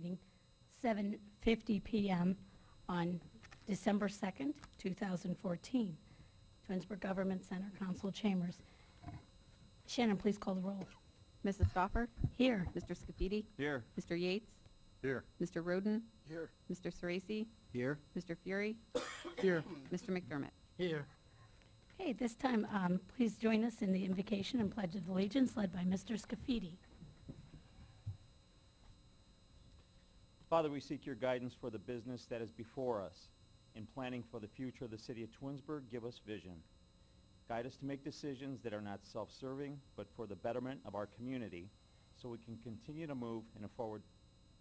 meeting, 7:50 p.m. on December 2nd, 2014. Twinsburg Government Center, Council Chambers. Shannon, please call the roll. Mrs. Stoffer? Here. Mr. Scafidi? Here. Mr. Yates? Here. Mr. Roden? Here. Mr. Sorese? Here. Mr. Fury? Here. Mr. McDermott? Here. Okay, this time, please join us in the invocation and Pledge of Allegiance led by Mr. Scafidi. Father, we seek your guidance for the business that is before us. In planning for the future of the city of Twinsburg, give us vision. Guide us to make decisions that are not self-serving, but for the betterment of our community, so we can continue to move in a forward,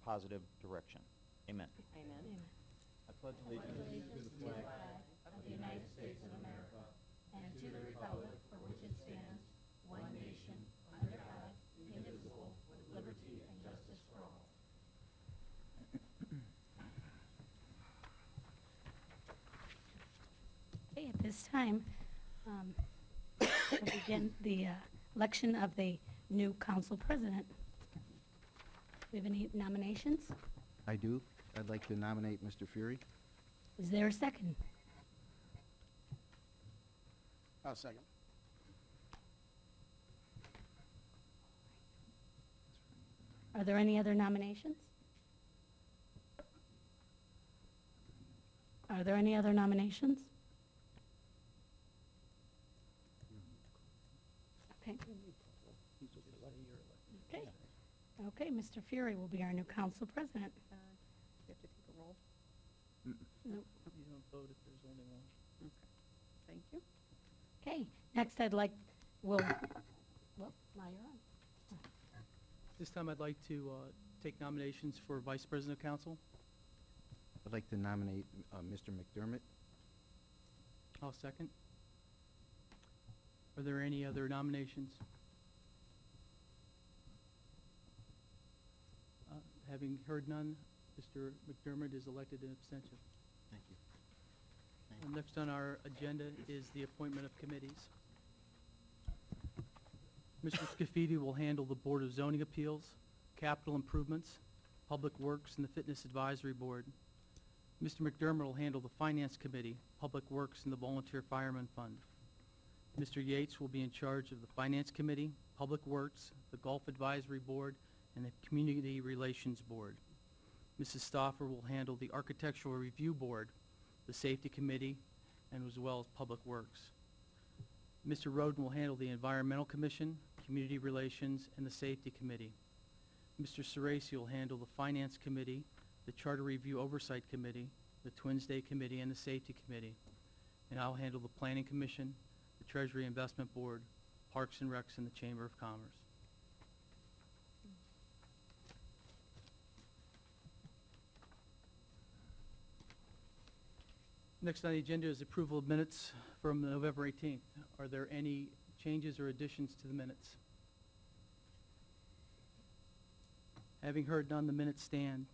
positive direction. Amen. Amen. I pledge allegiance to the flag of the United States of America and to the republic for which it stands, one nation, under God, indivisible, with liberty and justice for all. Okay, at this time, we'll begin the election of the new council president. Do we have any nominations? I do. I'd like to nominate Mr. Fury. Is there a second? I'll second. Are there any other nominations? Are there any other nominations? Okay. Okay. Okay, Mr. Fury will be our new council president. You have to take a roll. Nope. You don't vote if there's only one. Okay. Thank you. Okay, next I'd like, well, now you're on. This time I'd like to take nominations for Vice President of Council. I'd like to nominate Mr. McDermott. I'll second. Are there any other nominations? Having heard none, Mr. McDermott is elected in abstention. Thank you. Next on our agenda is the appointment of committees. Mr. Scafidi will handle the Board of Zoning Appeals, Capital Improvements, Public Works, and the Fitness Advisory Board. Mr. McDermott will handle the Finance Committee, Public Works, and the Volunteer Fireman Fund. Mr. Yates will be in charge of the Finance Committee, Public Works, the Golf Advisory Board, and the Community Relations Board. Mrs. Stoffer will handle the Architectural Review Board, the Safety Committee, and as well as Public Works. Mr. Roden will handle the Environmental Commission, Community Relations, and the Safety Committee. Mr. Sorese will handle the Finance Committee, the Charter Review Oversight Committee, the Twins Day Committee, and the Safety Committee. And I'll handle the Planning Commission, the Treasury Investment Board, Parks and Recs, and the Chamber of Commerce. Next on the agenda is approval of minutes from November 18th. Are there any changes or additions to the minutes? Having heard none, the minutes stand.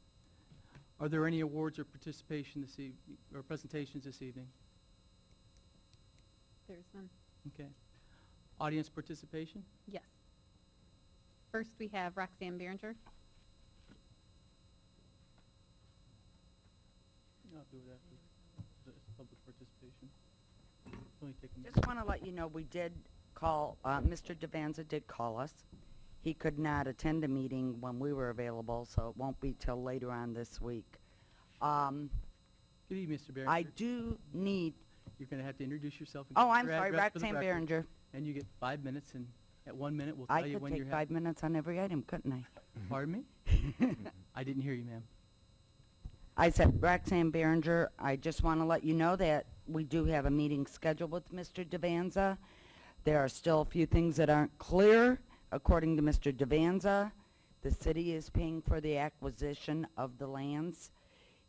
Are there any awards or participation this evening, or presentations this evening? There's none. Okay. Audience participation? Yes. First, we have Roxanne Behringer. I'll do it after the public participation. Only take a minute. Just want to let you know, we did call, Mr. Devanza did call us. He could not attend a meeting when we were available, so it won't be till later on this week. Good evening, Mr. Behringer. I do need, You're going to have to introduce yourself. And oh, give I'm your sorry, address for the Roxanne record. Behringer. And you get 5 minutes, and at 1 minute, we'll I tell you could when take you're 5 minutes on every item, couldn't I? Pardon me? I didn't hear you, ma'am. I said, Roxanne Behringer, I just want to let you know that we do have a meeting scheduled with Mr. Devanza. There are still a few things that aren't clear. According to Mr. Devanza, the city is paying for the acquisition of the lands.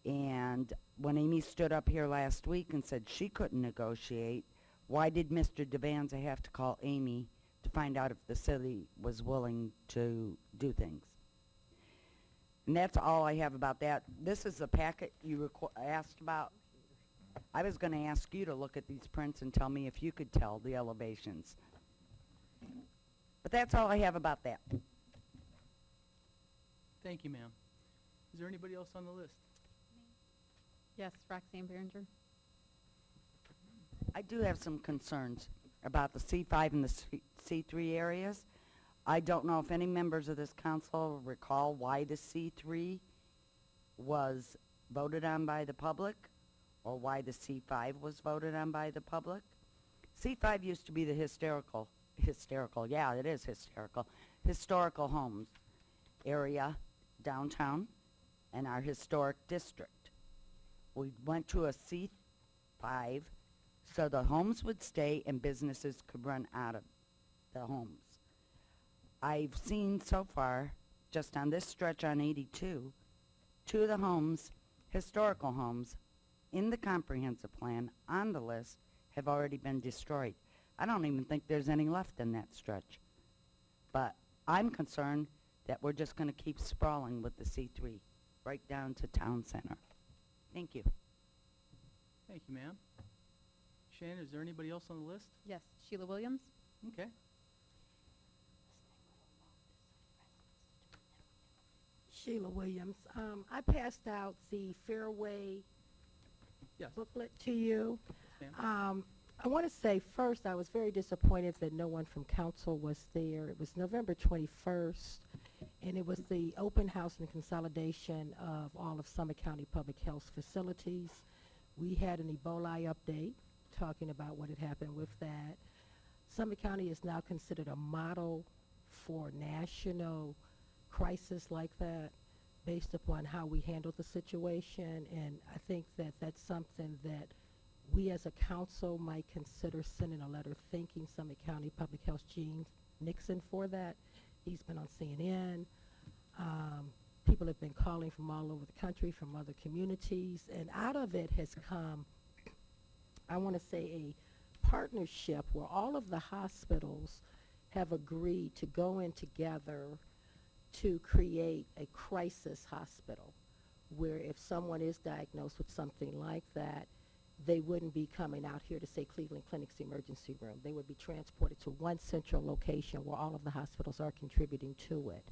And when Amy stood up here last week and said she couldn't negotiate, why did Mr. Devanza have to call Amy to find out if the city was willing to do things? And that's all I have about that. This is the packet you asked about. I was going to ask you to look at these prints and tell me if you could tell the elevations. But that's all I have about that. Thank you, ma'am. Is there anybody else on the list? Yes, Roxanne Behringer. I do have some concerns about the C5 and the C3 areas. I don't know if any members of this council recall why the C3 was voted on by the public or why the C5 was voted on by the public. C5 used to be the historical homes area downtown and our historic district. We went to a C5 so the homes would stay and businesses could run out of the homes. I've seen so far, just on this stretch on 82, two of the homes, historical homes, in the comprehensive plan on the list have already been destroyed. I don't even think there's any left in that stretch. But I'm concerned that we're just going to keep sprawling with the C3 right down to town center. Thank you. Thank you, ma'am. Shannon, is there anybody else on the list? Yes, Sheila Williams. Okay. Sheila Williams. I passed out the Fairway Yes. booklet to you. Ma'am. I want to say first I was very disappointed that no one from council was there. It was November 21st, and it was the open house and consolidation of all of Summit County Public Health facilities. We had an Ebola update talking about what had happened with that. Summit County is now considered a model for national crisis like that based upon how we handled the situation, and I think that that's something that we as a council might consider sending a letter thanking Summit County Public Health Gene Nixon for that. He's been on CNN. People have been calling from all over the country, from other communities, and out of it has come, I want to say, a partnership where all of the hospitals have agreed to go in together to create a crisis hospital where if someone is diagnosed with something like that, they wouldn't be coming out here to, say, Cleveland Clinic's emergency room. They would be transported to one central location where all of the hospitals are contributing to it.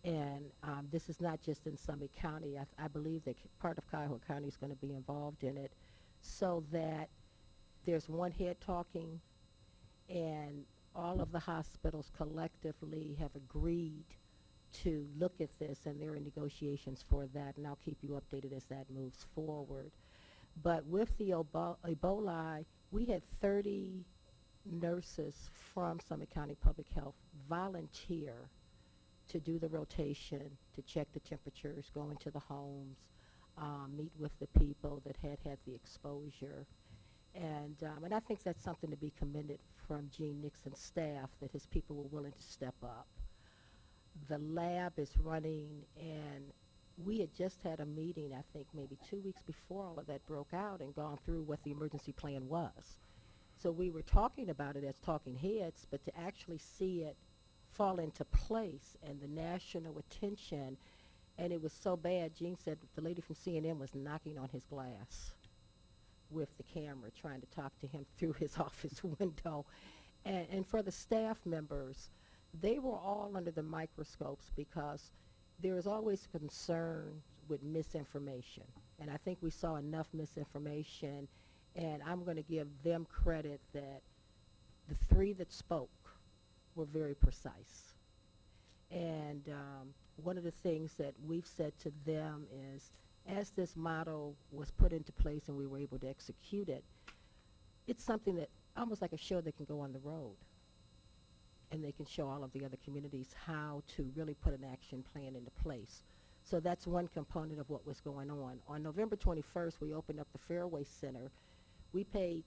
And this is not just in Summit County. I believe that part of Cuyahoga County is going to be involved in it so that there's one head talking and all of the hospitals collectively have agreed to look at this, and there are negotiations for that, and I'll keep you updated as that moves forward. But with the Ebola, we had 30 nurses from Summit County Public Health volunteer to do the rotation, to check the temperatures, go into the homes, meet with the people that had the exposure. And I think that's something to be commended from Gene Nixon's staff, that his people were willing to step up. The lab is running, and we had just had a meeting, I think maybe 2 weeks before all of that broke out, and gone through what the emergency plan was. So we were talking about it as talking heads, but to actually see it fall into place and the national attention, and it was so bad, Gene said the lady from CNN was knocking on his glass with the camera, trying to talk to him through his office window. And for the staff members, they were all under the microscopes because there is always concern with misinformation. And I think we saw enough misinformation, and I'm going to give them credit that the three that spoke were very precise. And one of the things that we've said to them is, as this model was put into place and we were able to execute it, it's something that almost like a show that can go on the road. And they can show all of the other communities how to really put an action plan into place. So that's one component of what was going on. On November 21st, we opened up the Fairway Center. We paid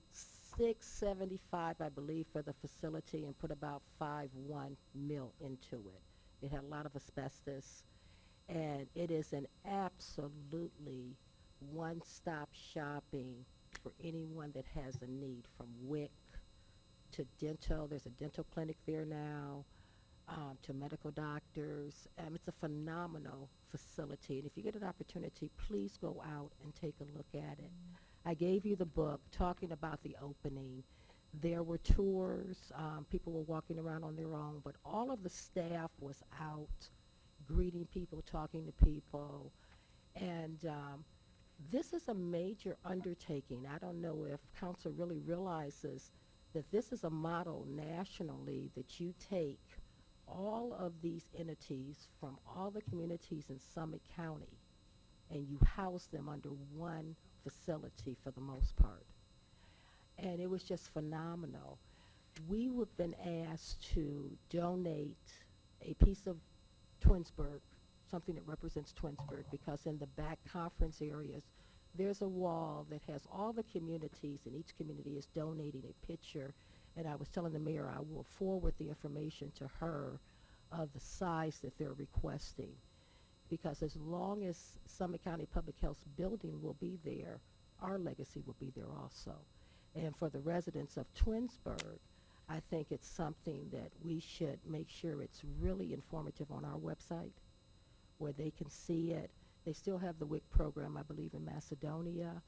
$675, I believe, for the facility and put about $5.1 million into it. It had a lot of asbestos, and it is an absolutely one-stop shopping for anyone that has a need, from WIC to dental. There's a dental clinic there now, to medical doctors. It's a phenomenal facility, and if you get an opportunity, please go out and take a look at it. I gave you the book talking about the opening. There were tours. People were walking around on their own, but all of the staff was out greeting people, talking to people, And this is a major undertaking. I don't know if council really realizes that this is a model nationally, that you take all of these entities from all the communities in Summit County and you house them under one facility for the most part. And it was just phenomenal. We have been asked to donate a piece of Twinsburg, something that represents Twinsburg, because in the back conference areas, there's a wall that has all the communities, and each community is donating a picture. And I was telling the mayor I will forward the information to her of the size that they're requesting. Because as long as Summit County Public Health building will be there, our legacy will be there also. And for the residents of Twinsburg, I think it's something that we should make sure it's really informative on our website, where they can see it. They still have the WIC program, I believe, in Macedonia,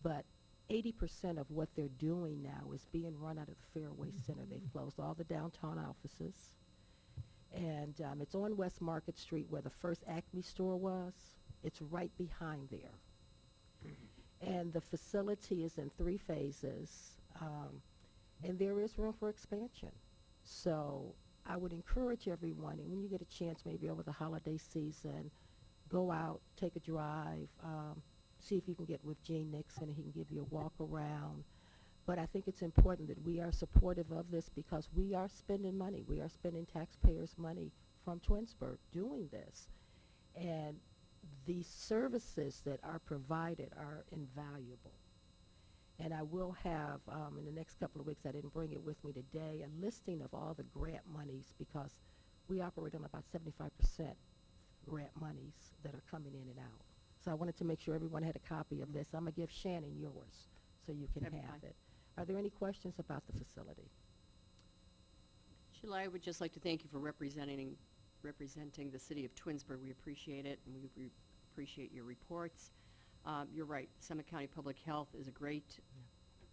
but 80% of what they're doing now is being run out of the Fairway Center. They've closed all the downtown offices, and it's on West Market Street where the first Acme store was. It's right behind there. And the facility is in 3 phases, and there is room for expansion. So I would encourage everyone, and when you get a chance maybe over the holiday season, go out, take a drive, see if you can get with Gene Nixon and he can give you a walk around. But I think it's important that we are supportive of this because we are spending money. We are spending taxpayers' money from Twinsburg doing this. And the services that are provided are invaluable. And I will have, in the next couple of weeks, I didn't bring it with me today, a listing of all the grant monies because we operate on about 75% grant monies that are coming in and out. So I wanted to make sure everyone had a copy of this. I'm going to give Shannon yours so you can That'd be have fine. it. Are there any questions about the facility? Sheila, I would just like to thank you for representing the city of Twinsburg. We appreciate it, and we appreciate your reports. You're right, Summit County Public Health is a great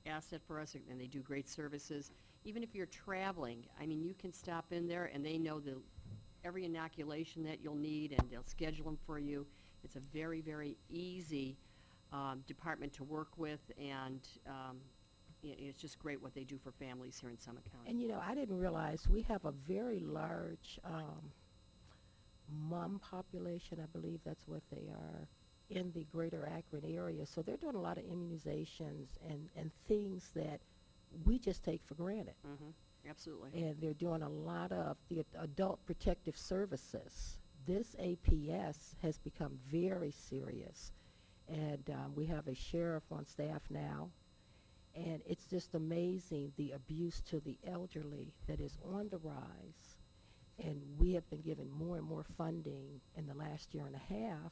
asset for us, and they do great services. Even if you're traveling, I mean, you can stop in there, and they know every inoculation that you'll need, and they'll schedule them for you. It's a very, very easy department to work with, and it's just great what they do for families here in Summit County. And you know, I didn't realize we have a very large mom population. I believe that's what they are in the greater Akron area. So they're doing a lot of immunizations and things that we just take for granted. Absolutely. And they're doing a lot of the adult protective services. This APS has become very serious. And we have a sheriff on staff now. And it's just amazing the abuse to the elderly that is on the rise. And we have been given more and more funding in the last year and a half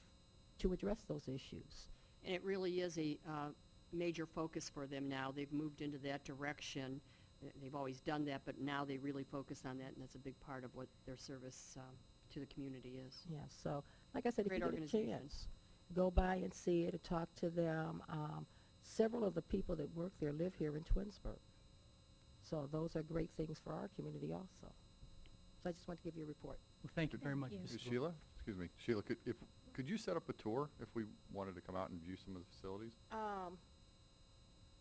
to address those issues. And it really is a major focus for them now. They've moved into that direction. They've always done that, but now they really focus on that, and that's a big part of what their service to the community is. Yeah, so like I said, if Great you get a organization. chance, go by and see it and talk to them. Several of the people that work there live here in Twinsburg. So those are great things for our community also. So I just want to give you a report. Well, thank you very much, Thank you. Mrs. Wilson. Sheila, excuse me, Sheila, could you set up a tour if we wanted to come out and view some of the facilities?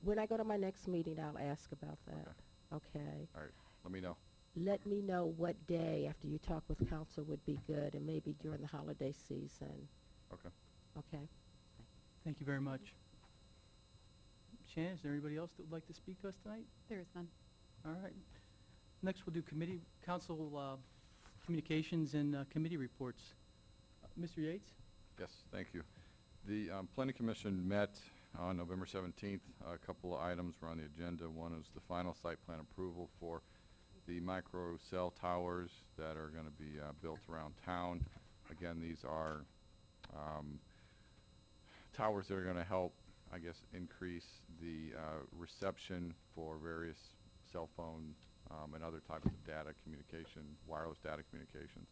When I go to my next meeting, I'll ask about that. Okay. All right, let me know. Let me know what day after you talk with council would be good, and maybe during the holiday season. Okay. Okay. Thank you very much. Shannon, is there anybody else that would like to speak to us tonight? There is none. All right. Next, we'll do council communications and committee reports. Mr. Yates? Yes, thank you. The Planning Commission met on November 17th. A couple of items were on the agenda. One is the final site plan approval for the micro cell towers that are going to be built around town. Again, these are towers that are going to help, I guess, increase the reception for various cell phone and other types of data communication, wireless data communications.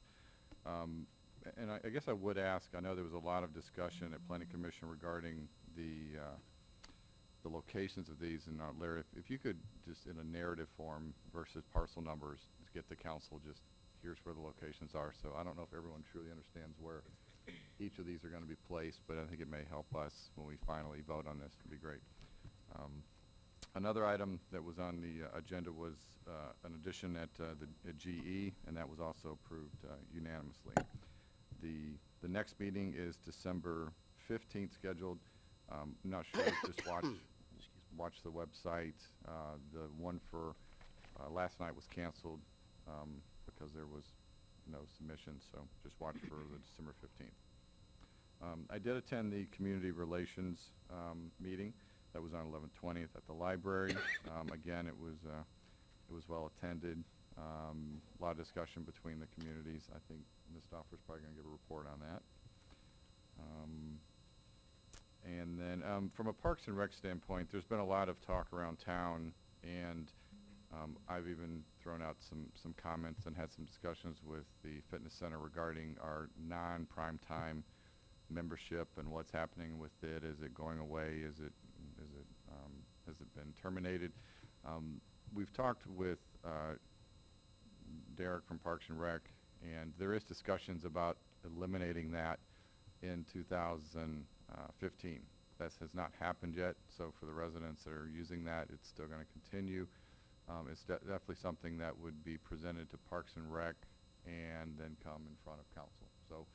And I guess I would ask, I know there was a lot of discussion at Planning Commission regarding the locations of these, and Larry, if you could just in a narrative form versus parcel numbers, get the council just, here's where the locations are. So I don't know if everyone truly understands where each of these are going to be placed, but I think it may help us when we finally vote on this. It'd be great. Another item that was on the agenda was an addition at the GE, and that was also approved unanimously. The next meeting is December 15th scheduled. Not sure, just watch the website. The one for last night was canceled because there was no submission, so just watch for the December 15th. I did attend the community relations meeting that was on 11/20th at the library. Again, it was well attended. A lot of discussion between the communities. I think Ms. Stoffer's probably going to give a report on that. And then from a Parks and Rec standpoint, there's been a lot of talk around town, and I've even thrown out some comments and had some discussions with the fitness center regarding our non-primetime membership and what's happening with it. Is it going away? Has it been terminated? We've talked with Derek from Parks and Rec, and there is discussions about eliminating that in 2015. That has not happened yet, so for the residents that are using that, it's still going to continue. It's definitely something that would be presented to Parks and Rec and then come in front of council. So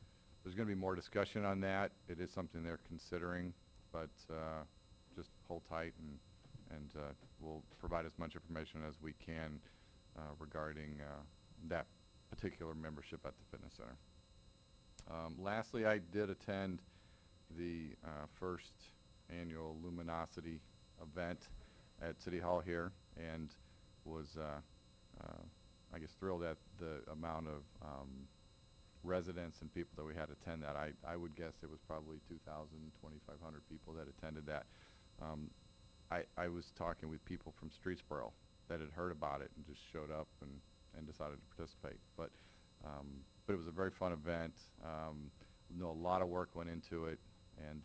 there's going to be more discussion on that. It is something they're considering, but just hold tight, and we'll provide as much information as we can regarding that particular membership at the fitness center. Lastly, I did attend the first annual Luminosity event at City Hall here, and was I guess thrilled at the amount of residents and people that we had attend that. I would guess it was probably 2,000, 2,500 people that attended that. I was talking with people from Streetsboro that had heard about it and just showed up and decided to participate. But it was a very fun event. A lot of work went into it, and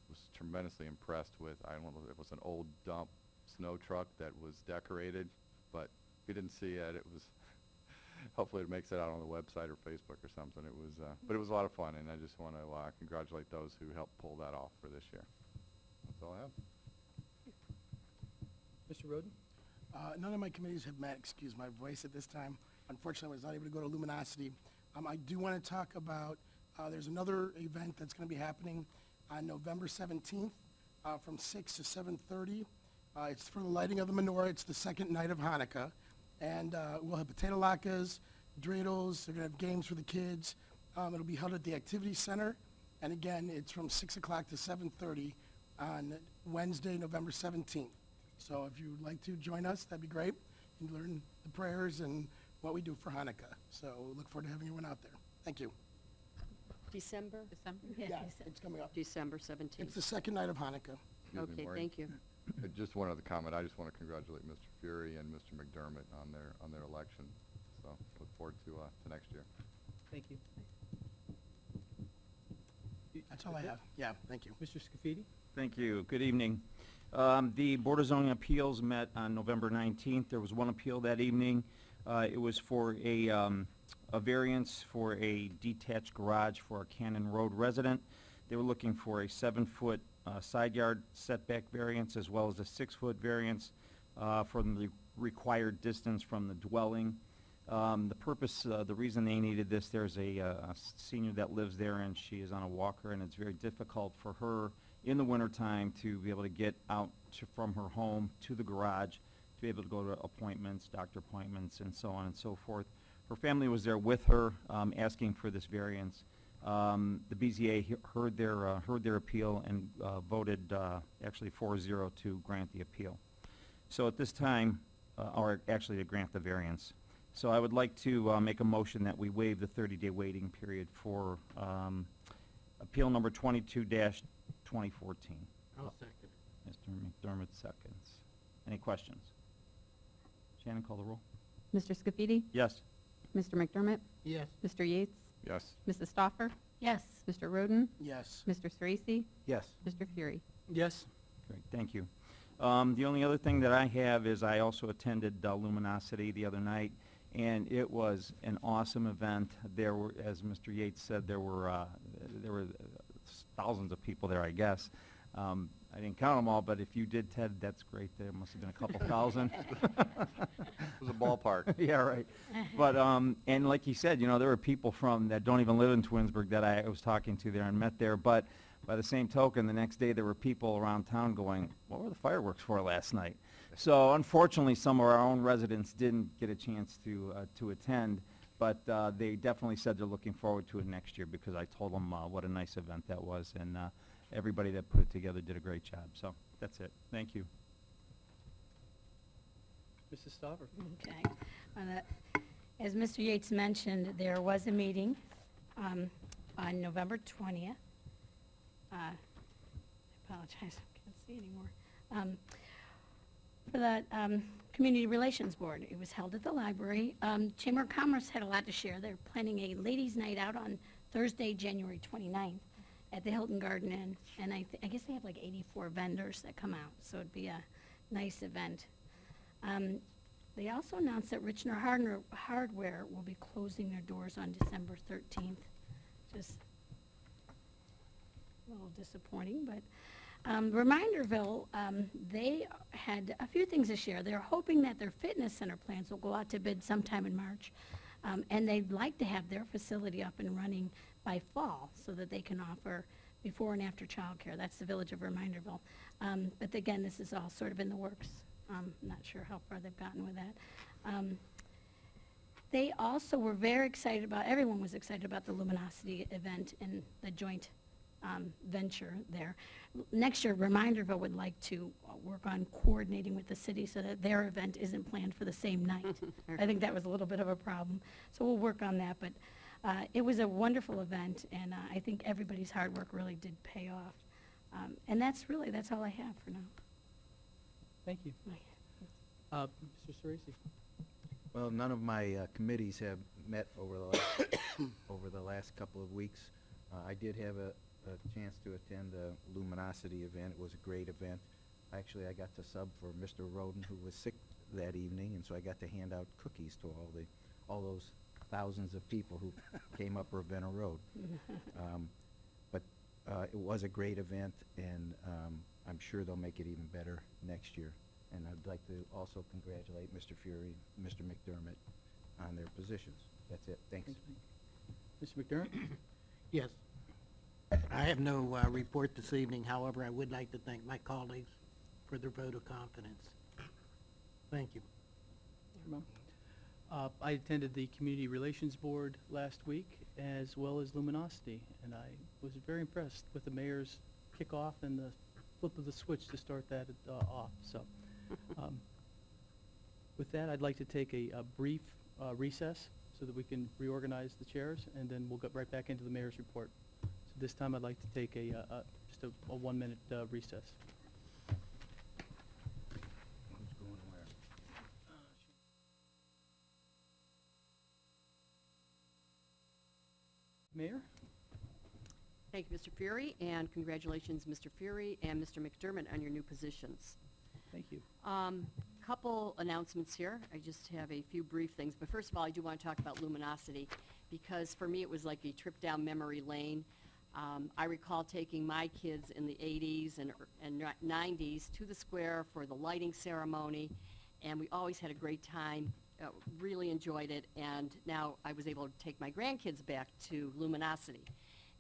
was tremendously impressed with, I don't know if it was an old dump snow truck that was decorated, but we didn't see it. It was, hopefully it makes it out on the website or Facebook or something. It was, but it was a lot of fun, and I just want to congratulate those who helped pull that off for this year. That's all I have. Mr. Roden? None of my committees have met, excuse my voice at this time. Unfortunately, I was not able to go to Luminosity. I do want to talk about, there's another event that's going to be happening on November 17th from 6 to 7:30. It's for the lighting of the menorah. It's the second night of Hanukkah. And we'll have potato latkes, dreidels. They're going to have games for the kids. It'll be held at the Activity Center. And again, it's from 6 o'clock to 7:30 on Wednesday, November 17th. So if you'd like to join us, that'd be great. You can learn the prayers and what we do for Hanukkah. So look forward to having everyone out there. Thank you. December? Yeah, Yeah, you said- it's coming up. December 17th. It's the second night of Hanukkah. Excuse me, Okay, Maureen. thank you. Just one other comment. I just want to congratulate Mr. Fury and Mr. McDermott on their election. So look forward to next year. Thank you. That's all I have. Yeah, thank you. Mr. Scafidi? Thank you. Good evening. The Board of Zoning Appeals met on November 19th. There was one appeal that evening. It was for a variance for a detached garage for a Cannon Road resident. They were looking for a 7-foot side yard setback variance as well as a 6-foot variance from the required distance from the dwelling. The purpose, the reason they needed this, there's a senior that lives there, and she is on a walker, and it's very difficult for her in the wintertime to be able to get out from her home to the garage, to be able to go to appointments, doctor appointments, and so on and so forth. Her family was there with her, asking for this variance. The BZA heard their appeal and voted actually 4-0 to grant the appeal. So at this time, or actually to grant the variance. So I would like to make a motion that we waive the 30-day waiting period for appeal number 22-2014. I'll second. Mr. McDermott seconds. Any questions? Shannon, call the roll. Mr. Scafidi? Yes. Mr. McDermott? Yes. Mr. Yates? Yes. Mrs. Stoffer? Yes. Mr. Roden? Yes. Mr. Sorese? Yes. Mr. Fury? Yes. Great, thank you. The only other thing that I have is I also attended Luminosity the other night, and it was an awesome event. There were, as Mr. Yates said, there were there were thousands of people there, I guess. I didn't count them all, but if you did, Ted, that's great. There must have been a couple thousand. It was a ballpark. Yeah, right. But, and like he said, you know, there were people that don't even live in Twinsburg that I was talking to there and met there. But by the same token, the next day there were people around town going, what were the fireworks for last night? So unfortunately, some of our own residents didn't get a chance to attend. But they definitely said they're looking forward to it next year because I told them what a nice event that was. And everybody that put it together did a great job. So that's it. Thank you. Mrs. Stoffer? Okay. As Mr. Yates mentioned, there was a meeting on November 20th. I apologize, I can't see anymore. For the Community Relations Board. It was held at the library. Chamber of Commerce had a lot to share. They're planning a ladies' night out on Thursday, January 29th at the Hilton Garden Inn. And I guess they have like 84 vendors that come out, so it'd be a nice event. They also announced that Richner Hardware will be closing their doors on December 13th. Just a little disappointing, but Reminderville, they had a few things to share. They're hoping that their fitness center plans will go out to bid sometime in March, and they'd like to have their facility up and running by fall so that they can offer before and after childcare. That's the village of Reminderville. But again, this is all sort of in the works. Not sure how far they've gotten with that. They also were very excited about, everyone was excited about the Luminosity event and the joint venture there. Next year, Reminderville would like to work on coordinating with the city so that their event isn't planned for the same night. I think that was a little bit of a problem. So we'll work on that, but it was a wonderful event, and I think everybody's hard work really did pay off. And that's all I have for now. Thank you. Mr. Ceresi? Well, none of my committees have met over the last couple of weeks. I did have a chance to attend the Luminosity event. It was a great event. Actually, I got to sub for Mr. Roden, who was sick that evening, and so I got to hand out cookies to all those thousands of people who came up Ravenna Road. But it was a great event, and I'm sure they'll make it even better next year. And I'd like to also congratulate Mr. Fury, Mr. McDermott on their positions. That's it. Thanks. Mr. McDermott? Yes. I have no report this evening. However, I would like to thank my colleagues for their vote of confidence. Thank you. I attended the Community Relations Board last week, as well as Luminosity, and I was very impressed with the mayor's kickoff and the flip of the switch to start that off. So, with that, I'd like to take a brief recess so that we can reorganize the chairs, and then we'll get right back into the mayor's report. So this time, I'd like to take just a 1-minute recess. Mayor? Thank you, Mr. Fury, and congratulations, Mr. Fury and Mr. McDermott, on your new positions. Thank you. Couple announcements here. I just have a few brief things. But first of all, I do want to talk about Luminosity, because for me it was like a trip down memory lane. I recall taking my kids in the 80s and 90s to the square for the lighting ceremony, and we always had a great time. Really enjoyed it, and now I was able to take my grandkids back to Luminosity.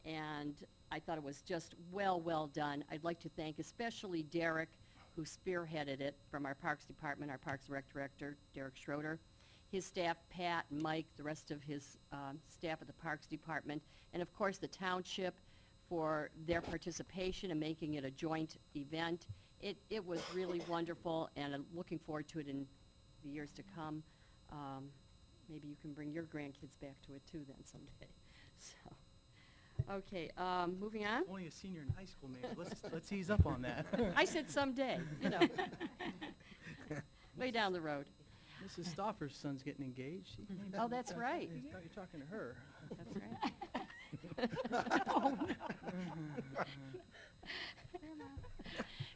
And I thought it was just well done. I'd like to thank especially Derek, who spearheaded it, from our Parks Department, our Parks and Rec Director, Derek Schroeder, his staff, Pat and Mike, the rest of his staff at the Parks Department, and of course the township for their participation in making it a joint event. It was really wonderful, and I'm looking forward to it in the years to come. Maybe you can bring your grandkids back to it too then someday. So, okay, moving on. Only a senior in high school, Mayor. Let's ease up on that. I said someday, you know. Way down the road. Mrs. Stoffer's son's getting engaged. Oh, that's right. You're talking to her. That's right. Oh, no.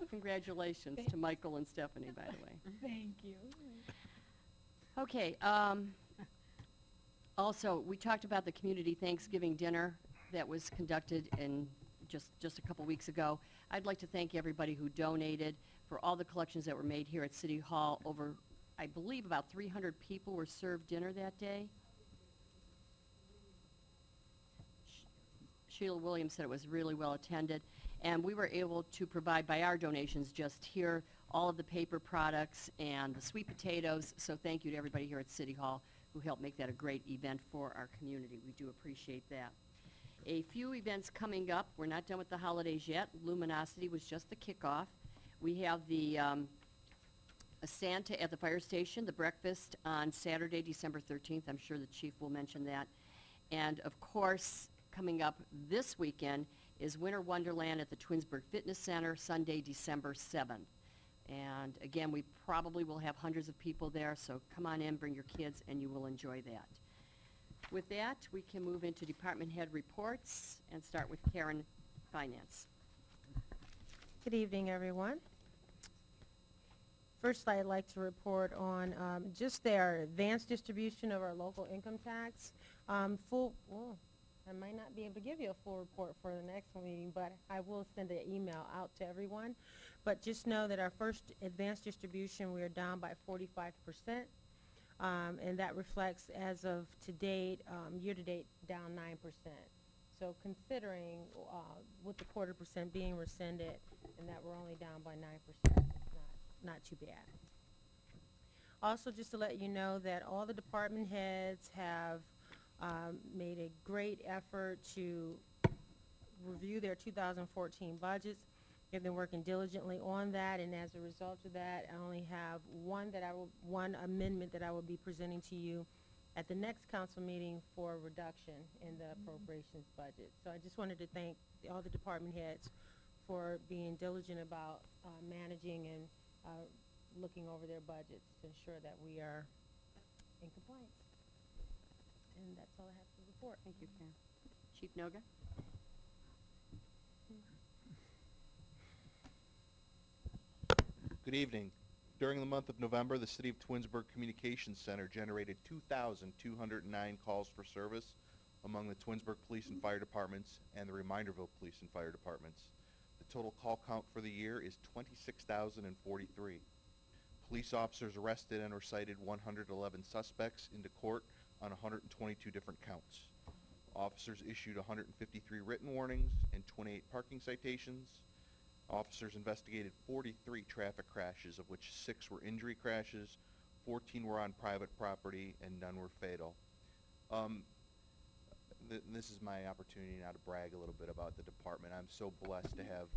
Congratulations to Michael and Stephanie, by the way. Thank you. Okay, also, we talked about the community Thanksgiving dinner that was conducted in just a couple weeks ago. I'd like to thank everybody who donated for all the collections that were made here at City Hall. Over, I believe, about 300 people were served dinner that day. Sheila Williams said it was really well attended, and we were able to provide by our donations just here all of the paper products and the sweet potatoes. So thank you to everybody here at City Hall who helped make that a great event for our community. We do appreciate that. A few events coming up. We're not done with the holidays yet. Luminosity was just the kickoff. We have the a Santa at the fire station, the breakfast on Saturday, December 13th. I'm sure the chief will mention that. And of course, coming up this weekend is Winter Wonderland at the Twinsburg Fitness Center, Sunday, December 7th. And again, we probably will have hundreds of people there, so come on in, bring your kids, and you will enjoy that. With that, we can move into department head reports and start with Karen, Finance. Good evening, everyone. First, I'd like to report on just their advanced distribution of our local income tax. I might not be able to give you a full report for the next meeting, but I will send an email out to everyone. But just know that our first advanced distribution, we are down by 45%. And that reflects, as of to date, year-to-date, down 9%. So considering with the 0.25% being rescinded and that we're only down by 9%, not too bad. Also, just to let you know that all the department heads have made a great effort to review their 2014 budgets. They've been working diligently on that, and as a result of that, I only have one amendment that I will be presenting to you at the next council meeting for a reduction in the appropriations budget. So I just wanted to thank all the department heads for being diligent about managing and looking over their budgets to ensure that we are in compliance. And that's all I have to report. Thank you, Karen. Chief Noga? Good evening. During the month of November, the City of Twinsburg Communications Center generated 2,209 calls for service among the Twinsburg Police and Fire Departments and the Reminderville Police and Fire Departments. The total call count for the year is 26,043. Police officers arrested and or cited 111 suspects into court on 122 different counts. Officers issued 153 written warnings and 28 parking citations. Officers investigated 43 traffic crashes, of which 6 were injury crashes, 14 were on private property, and none were fatal. This is my opportunity now to brag a little bit about the department. I'm so blessed to have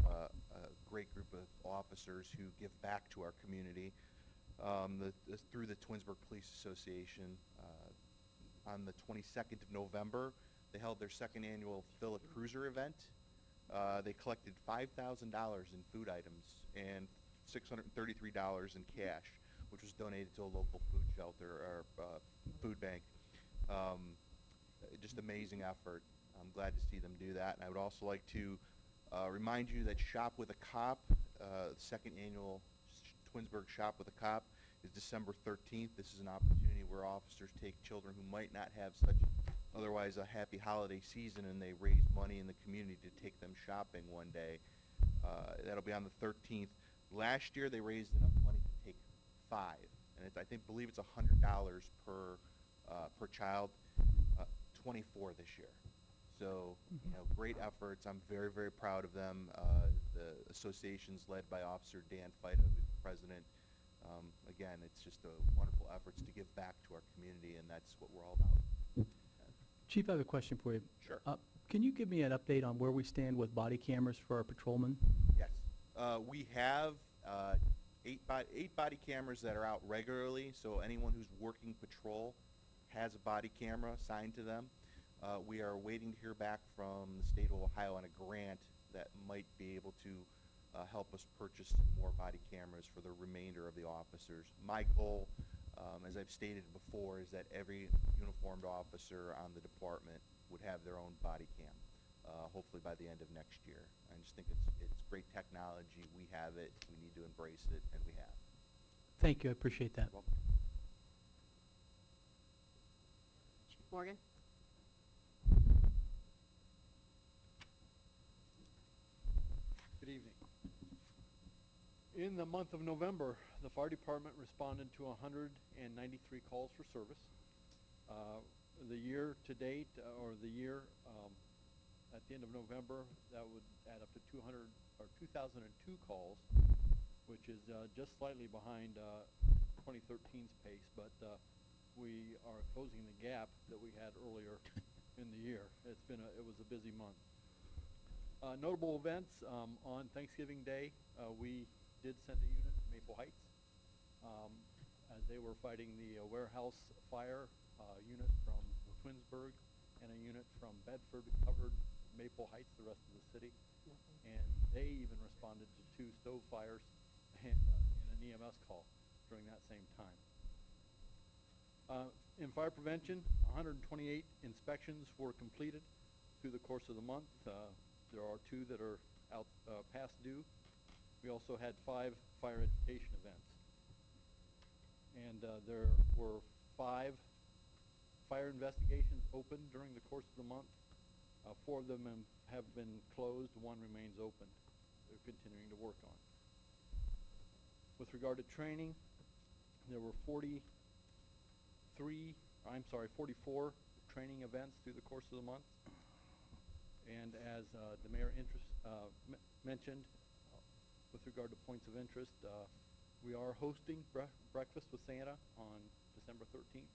a great group of officers who give back to our community. Through the Twinsburg Police Association, on the 22nd of November, they held their second annual Fill a Cruiser event. They collected $5,000 in food items and $633 in cash, which was donated to a local food shelter or food bank. Just amazing effort. I'm glad to see them do that. And I would also like to remind you that Shop with a Cop, the second annual Twinsburg Shop with a Cop, is December 13th. This is an opportunity where officers take children who might not have such otherwise a happy holiday season, and they raise money in the community to take them shopping one day. That'll be on the 13th. Last year they raised enough money to take 5, and I believe it's $100 per child. 24 this year. So, you know, great efforts. I'm very, very proud of them. The association's led by Officer Dan Fido, who's the president. Again, it's just a wonderful efforts to give back to our community, and that's what we're all about. Chief, I have a question for you. Sure. Can you give me an update on where we stand with body cameras for our patrolmen? Yes. We have 8 body cameras that are out regularly, so anyone who's working patrol has a body camera assigned to them. We are waiting to hear back from the state of Ohio on a grant that might be able to help us purchase some more body cameras for the remainder of the officers. My goal, as I've stated before, is that every uniformed officer on the department would have their own body cam, hopefully by the end of next year. I just think it's great technology. We have it. We need to embrace it, and we have. Thank you. I appreciate that. You're welcome. Chief Morgan? In the month of November, the fire department responded to 193 calls for service. The year to date, or the year at the end of November, that would add up to 2,002 calls, which is just slightly behind 2013's pace, but we are closing the gap that we had earlier in the year. It was a busy month. Notable events, on Thanksgiving Day, we did send a unit to Maple Heights as they were fighting the warehouse fire. Unit from Twinsburg and a unit from Bedford covered Maple Heights, the rest of the city. And they even responded to 2 stove fires and an EMS call during that same time. In fire prevention, 128 inspections were completed through the course of the month. There are 2 that are out past due. We also had 5 fire education events. And there were 5 fire investigations opened during the course of the month. 4 of them have been closed, 1 remains open. They're continuing to work on. With regard to training, there were 44 training events through the course of the month. And as the mayor mentioned, with regard to points of interest, we are hosting Breakfast with Santa on December 13th.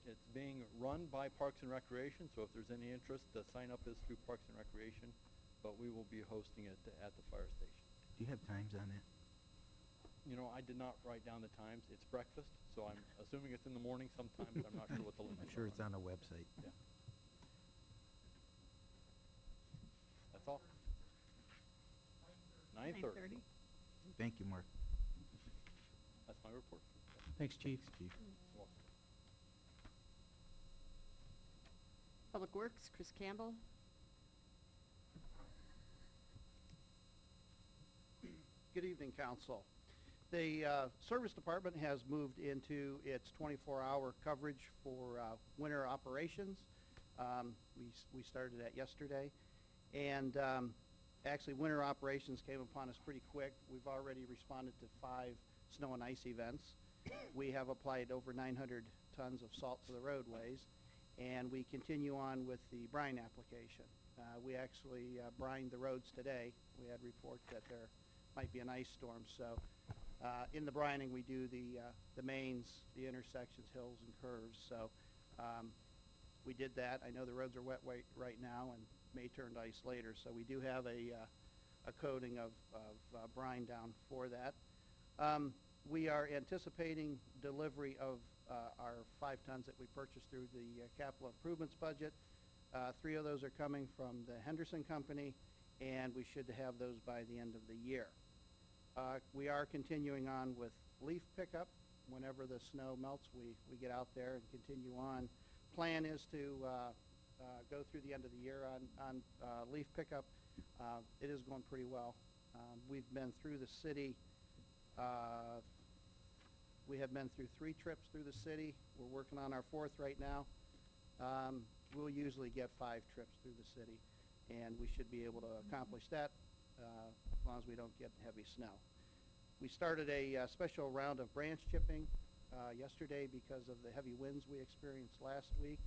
It's being run by Parks and Recreation, so if there's any interest, the sign-up is through Parks and Recreation, but we will be hosting it at the fire station. Do you have times on that? You know, I did not write down the times. It's breakfast, so I'm assuming it's in the morning sometimes. I'm not sure what the limits are. I'm sure it's on the website. Yeah. That's all. 9:30. Thank you, Mark. That's my report. Thanks, Chief. Chief. Welcome. Public Works, Chris Campbell. Good evening, Council. The Service Department has moved into its 24-hour coverage for winter operations. We started that yesterday. And actually, winter operations came upon us pretty quick. We've already responded to 5 snow and ice events. We have applied over 900 tons of salt to the roadways. And we continue on with the brine application. We actually brined the roads today. We had reports that there might be an ice storm. So in the brining, we do the mains, the intersections, hills, and curves. So we did that. I know the roads are wet right now and may turn to ice later. So we do have a coating of brine down for that. We are anticipating delivery of our 5 tons that we purchased through the capital improvements budget. 3 of those are coming from the Henderson Company, and we should have those by the end of the year. We are continuing on with leaf pickup. Whenever the snow melts, we get out there and continue on. Plan is to go through the end of the year on leaf pickup. It is going pretty well. We've been through the city. We have been through 3 trips through the city. We're working on our 4th right now. We'll usually get 5 trips through the city, and we should be able to accomplish that as long as we don't get heavy snow. We started a special round of branch chipping yesterday because of the heavy winds we experienced last week.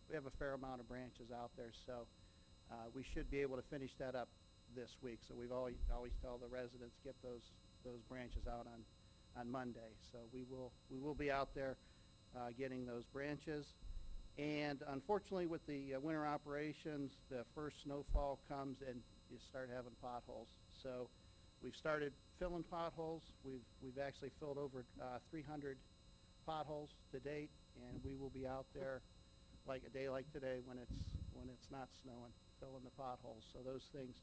We have a fair amount of branches out there, so we should be able to finish that up this week. So we've always tell the residents, get those branches out on Monday. So we will be out there getting those branches. And unfortunately, with the winter operations, the first snowfall comes and you start having potholes. So we've started filling potholes. We've actually filled over 300 potholes to date, and we will be out there like a day like today when it's not snowing, filling the potholes. So those things,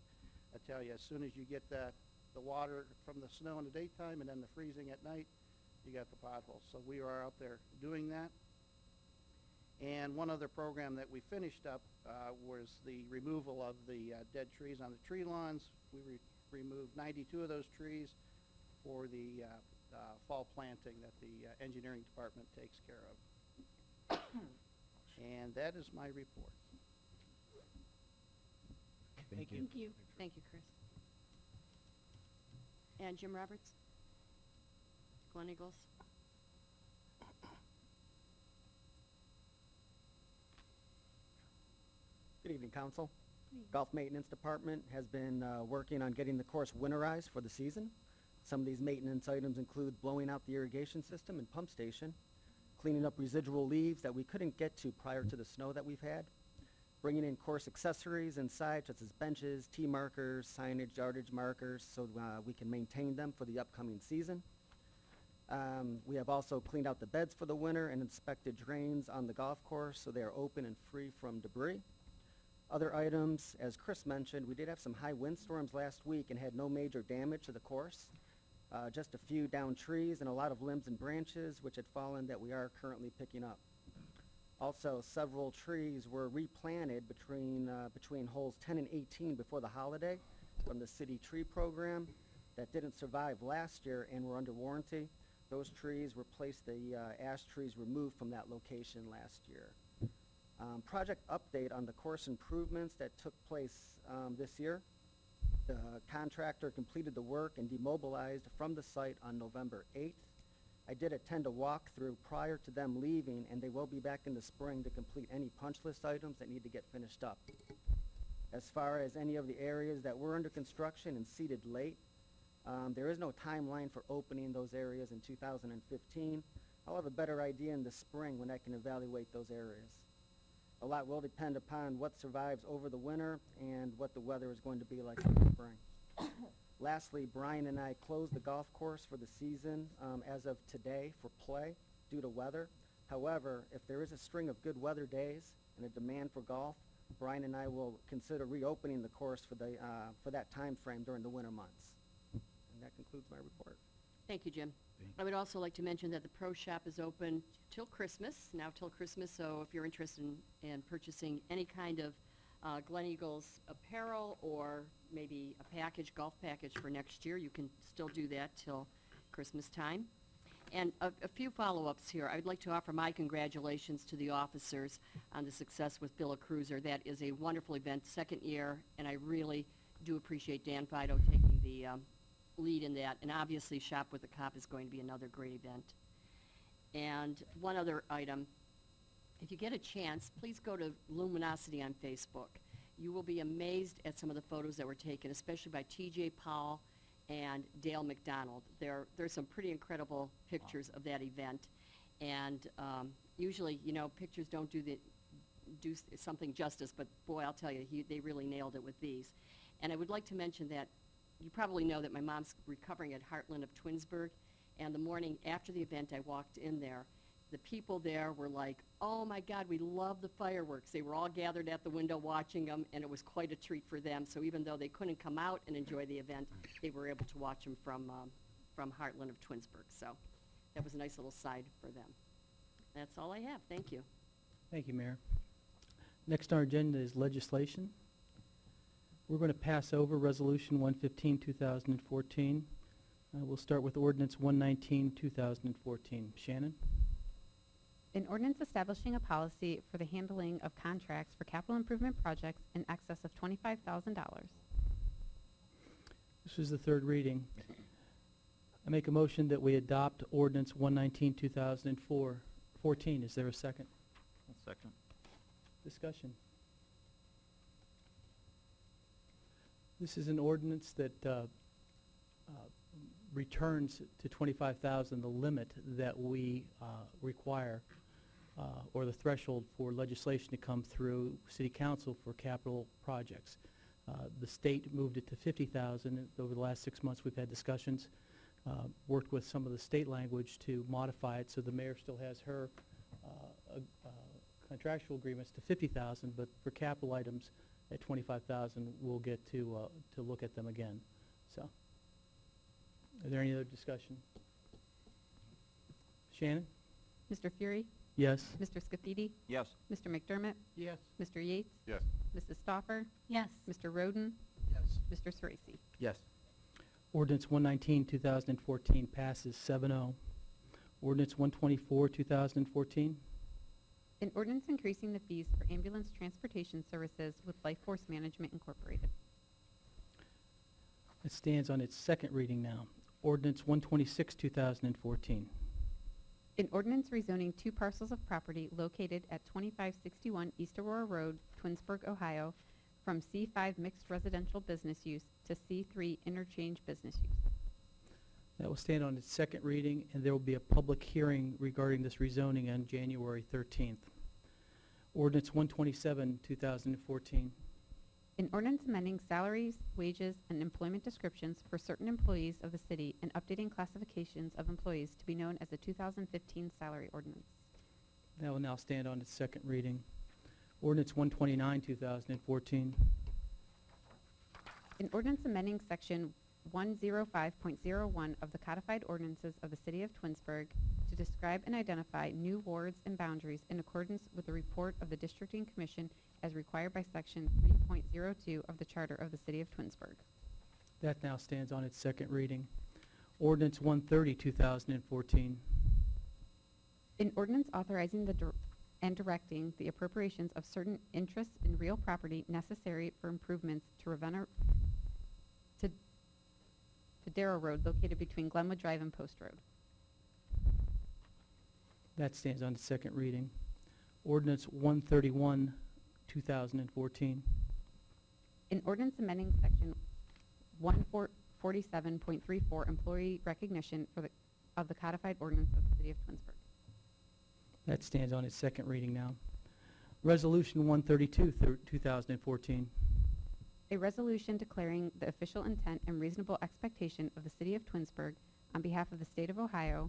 I tell you, as soon as you get the water from the snow in the daytime and then the freezing at night, you got the potholes. So we are out there doing that. And one other program that we finished up was the removal of the dead trees on the tree lawns. We removed 92 of those trees for the fall planting that the engineering department takes care of. And that is my report. Thank you. Thank you. Thank you, Chris. And Jim Roberts? Glen Eagles? Good evening, Council. Golf Maintenance Department has been working on getting the course winterized for the season. Some of these maintenance items include blowing out the irrigation system and pump station, cleaning up residual leaves that we couldn't get to prior to the snow that we've had, bringing in course accessories inside such as benches, tee markers, signage, yardage markers, so we can maintain them for the upcoming season. We have also cleaned out the beds for the winter and inspected drains on the golf course so they are open and free from debris. Other items, as Chris mentioned, we did have some high windstorms last week and had no major damage to the course. Just a few downed trees and a lot of limbs and branches which had fallen that we are currently picking up. Also, several trees were replanted between holes 10 and 18 before the holiday from the city tree program that didn't survive last year and were under warranty. Those trees replaced the ash trees removed from that location last year. Project update on the course improvements that took place this year. The contractor completed the work and demobilized from the site on November 8th. I did attend a walkthrough prior to them leaving, and they will be back in the spring to complete any punch list items that need to get finished up. As far as any of the areas that were under construction and seeded late, there is no timeline for opening those areas in 2015. I'll have a better idea in the spring when I can evaluate those areas. A lot will depend upon what survives over the winter and what the weather is going to be like in the spring. Lastly, Brian and I closed the golf course for the season as of today for play due to weather. However, if there is a string of good weather days and a demand for golf, Brian and I will consider reopening the course for that time frame during the winter months. And that concludes my report. Thank you, Jim. I would also like to mention that the Pro Shop is open till Christmas, now till Christmas, so if you're interested in purchasing any kind of Glen Eagles apparel or maybe a golf package for next year, you can still do that till Christmas time. And a few follow-ups here. I'd like to offer my congratulations to the officers on the success with Villa Cruiser. That is a wonderful event, second year, and I really do appreciate Dan Fido taking the lead in that, and obviously Shop with a Cop is going to be another great event. And one other item, if you get a chance, please go to Luminosity on Facebook. You will be amazed at some of the photos that were taken, especially by TJ Powell and Dale McDonald. There's some pretty incredible pictures of that event, and usually, you know, pictures don't do something justice, but boy, I'll tell you, they really nailed it with these. And I would like to mention that you probably know that my mom's recovering at Heartland of Twinsburg, and the morning after the event, I walked in there. The people there were like, oh my God, we love the fireworks. They were all gathered at the window watching them, and it was quite a treat for them. So even though they couldn't come out and enjoy the event, they were able to watch them from Heartland of Twinsburg. So that was a nice little side for them. That's all I have. Thank you. Thank you, Mayor. Next on our agenda is legislation. We're going to pass over Resolution 115, 2014. We'll start with Ordinance 119, 2014. Shannon? An ordinance establishing a policy for the handling of contracts for capital improvement projects in excess of $25,000. This is the third reading. I make a motion that we adopt Ordinance 119, 2014. Is there a second? Second. Discussion. This is an ordinance that returns to $25,000 the limit that we require or the threshold for legislation to come through City Council for capital projects. The state moved it to $50,000. Over the last 6 months we've had discussions, worked with some of the state language to modify it so the mayor still has her contractual agreements to $50,000, but for capital items at $25,000 we'll get to look at them again. So, are there any other discussion? Shannon? Mr. Fury? Yes. Mr. Scafidi? Yes. Mr. McDermott? Yes. Mr. Yates? Yes. Mrs. Stoffer? Yes. Mr. Roden? Yes. Mr. Sorese? Yes. Ordinance 119, 2014 passes 7-0. Ordinance 124, 2014. An ordinance increasing the fees for ambulance transportation services with Life Force Management Incorporated. It stands on its second reading now. Ordinance 126, 2014. An ordinance rezoning 2 parcels of property located at 2561 East Aurora Road, Twinsburg, Ohio, from C5 mixed residential business use to C3 interchange business use. That will stand on its second reading, and there will be a public hearing regarding this rezoning on January 13th. Ordinance 127, 2014. An ordinance amending salaries, wages, and employment descriptions for certain employees of the city and updating classifications of employees to be known as the 2015 salary ordinance. That will now stand on its second reading. Ordinance 129, 2014. An ordinance amending section 105.01 of the codified ordinances of the city of Twinsburg to describe and identify new wards and boundaries in accordance with the report of the Districting Commission as required by section 3.02 of the charter of the city of Twinsburg. That now stands on its second reading. Ordinance 130, 2014. An ordinance authorizing and directing the appropriations of certain interests in real property necessary for improvements to Darrow Road located between Glenwood Drive and Post Road. That stands on its second reading. Ordinance 131, 2014. An ordinance amending section 147.34 employee recognition of the codified ordinance of the city of Twinsburg. That stands on its second reading now. Resolution 132, 2014. A resolution declaring the official intent and reasonable expectation of the city of Twinsburg on behalf of the state of Ohio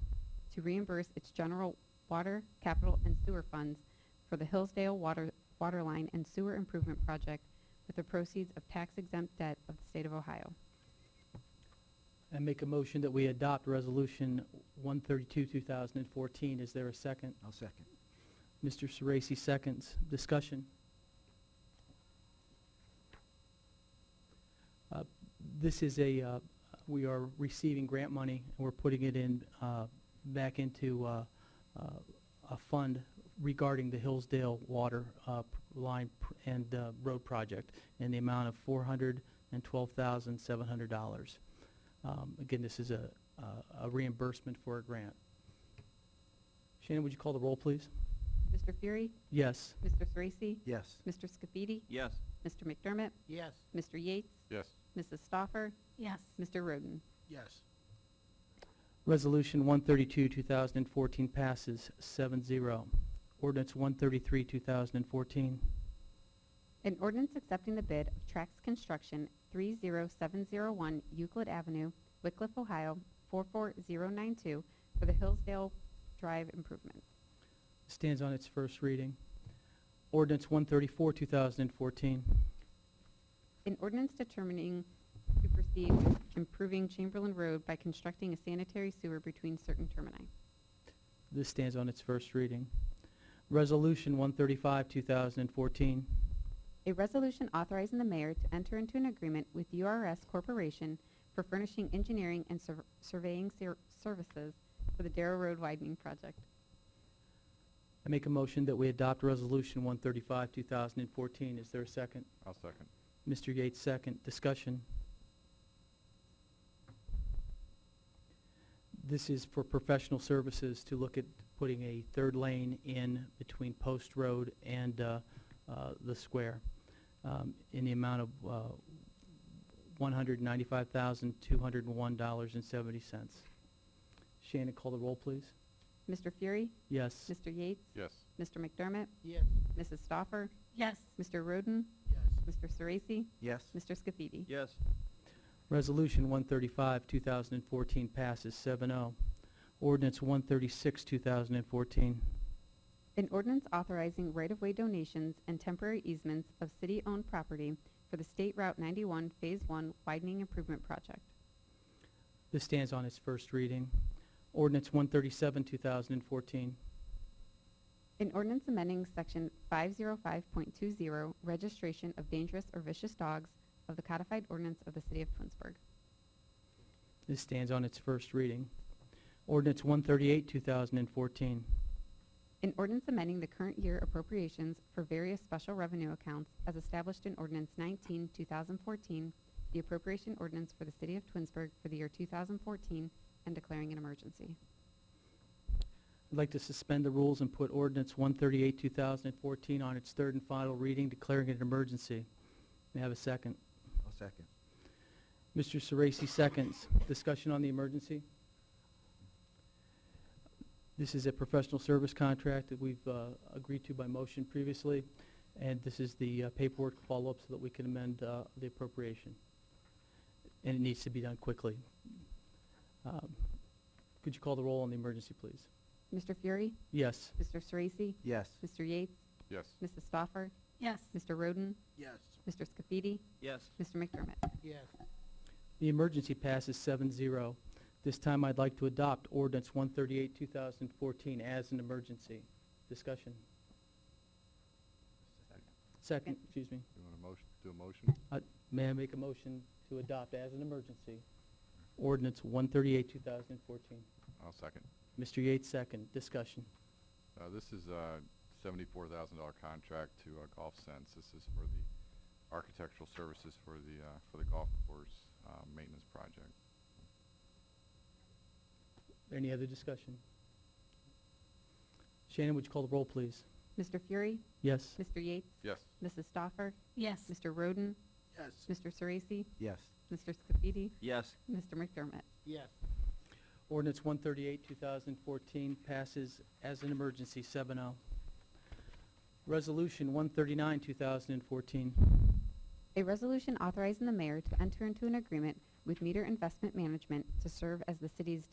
to reimburse its general water, capital, and sewer funds for the Hillsdale water line and sewer improvement project with the proceeds of tax-exempt debt of the state of Ohio. I make a motion that we adopt Resolution 132, 2014. Is there a second? I'll second. Mr. Sorese seconds. Discussion. This is we are receiving grant money, and we're putting it in back into a fund regarding the Hillsdale water line and road project in the amount of $412,700. Again, this is a reimbursement for a grant. Shannon, would you call the roll, please? Mr. Fury? Yes. Mr. Sorese? Yes. Mr. Scafidi? Yes. Mr. McDermott? Yes. Mr. Yates? Yes. Mrs. Stoffer? Yes. Mr. Roden? Yes. Resolution 132, 2014 passes 7-0. Ordinance 133, 2014. An ordinance accepting the bid of Trax Construction 30701 Euclid Avenue, Wickliffe, Ohio 44092 for the Hillsdale Drive improvement. Stands on its first reading. Ordinance 134, 2014. An ordinance determining to proceed with improving Chamberlain Road by constructing a sanitary sewer between certain termini. This stands on its first reading. Resolution 135, 2014. A resolution authorizing the mayor to enter into an agreement with URS Corporation for furnishing engineering and surveying services for the Darrow Road widening project. I make a motion that we adopt Resolution 135, 2014. Is there a second? I'll second. Mr. Yates, second. Discussion. This is for professional services to look at putting a third lane in between Post Road and the square in the amount of $195,201.70. Shannon, call the roll, please. Mr. Fury? Yes. Mr. Yates? Yes. Mr. McDermott? Yes. Mrs. Stoffer? Yes. Mr. Roden? Yes. Mr. Sorese? Yes. Mr. Scafidi? Yes. Resolution 135, 2014 passes 7-0. Ordinance 136, 2014. An ordinance authorizing right-of-way donations and temporary easements of city-owned property for the State Route 91 Phase 1 widening improvement project. This stands on its first reading. Ordinance 137, 2014. An ordinance amending Section 505.20 registration of dangerous or vicious dogs of the codified ordinance of the city of Twinsburg. This stands on its first reading. Ordinance 138, 2014. An ordinance amending the current year appropriations for various special revenue accounts as established in Ordinance 19, 2014, the appropriation ordinance for the city of Twinsburg for the year 2014 and declaring an emergency. I'd like to suspend the rules and put ordinance 138, 2014 on its third and final reading, declaring it an emergency. May I have a second? I'll second. Mr. Sorese seconds. Discussion on the emergency? This is a professional service contract that we've agreed to by motion previously, and this is the paperwork follow-up so that we can amend the appropriation. And it needs to be done quickly. Could you call the roll on the emergency, please? Mr. Fury? Yes. Mr. Sorese? Yes. Mr. Yates? Yes. Mrs. Stoffer? Yes. Mr. Roden? Yes. Mr. Scafidi? Yes. Mr. McDermott? Yes. The emergency passes 7-0. This time I'd like to adopt ordinance 138, 2014 as an emergency. Discussion. Second, excuse me. You want a motion, do a motion? May I make a motion to adopt as an emergency ordinance 138, 2014? I'll second. Mr. Yates, second. Discussion. This is a $74,000 contract to Golf Sense. This is for the architectural services for the golf course maintenance project. Any other discussion? Shannon, would you call the roll, please? Mr. Fury? Yes. Mr. Yates? Yes. Mrs. Stoffer? Yes. Mr. Roden? Yes. Mr. Sorese? Yes. Mr. Scafidi? Yes. Mr. McDermott? Yes. Ordinance 138, 2014 passes as an emergency 7-0. Resolution 139, 2014. A resolution authorizing the mayor to enter into an agreement with Meter Investment Management to serve as the city's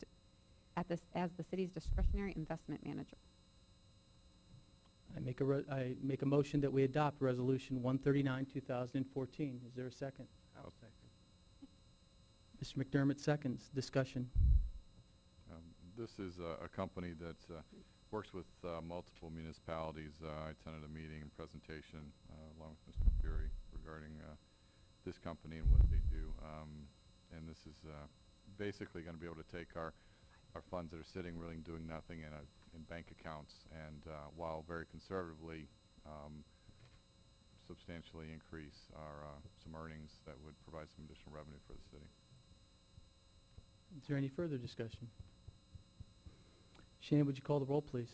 discretionary investment manager. I make a motion that we adopt resolution 139, 2014. Is there a second? I'll second. Mr. McDermott seconds. Discussion. This is a company that works with multiple municipalities. I attended a meeting and presentation along with Mr. Fury regarding this company and what they do. And this is basically going to be able to take our funds that are sitting really doing nothing in bank accounts, and while very conservatively substantially increase our some earnings that would provide some additional revenue for the city. Is there any further discussion? Shannon, would you call the roll, please?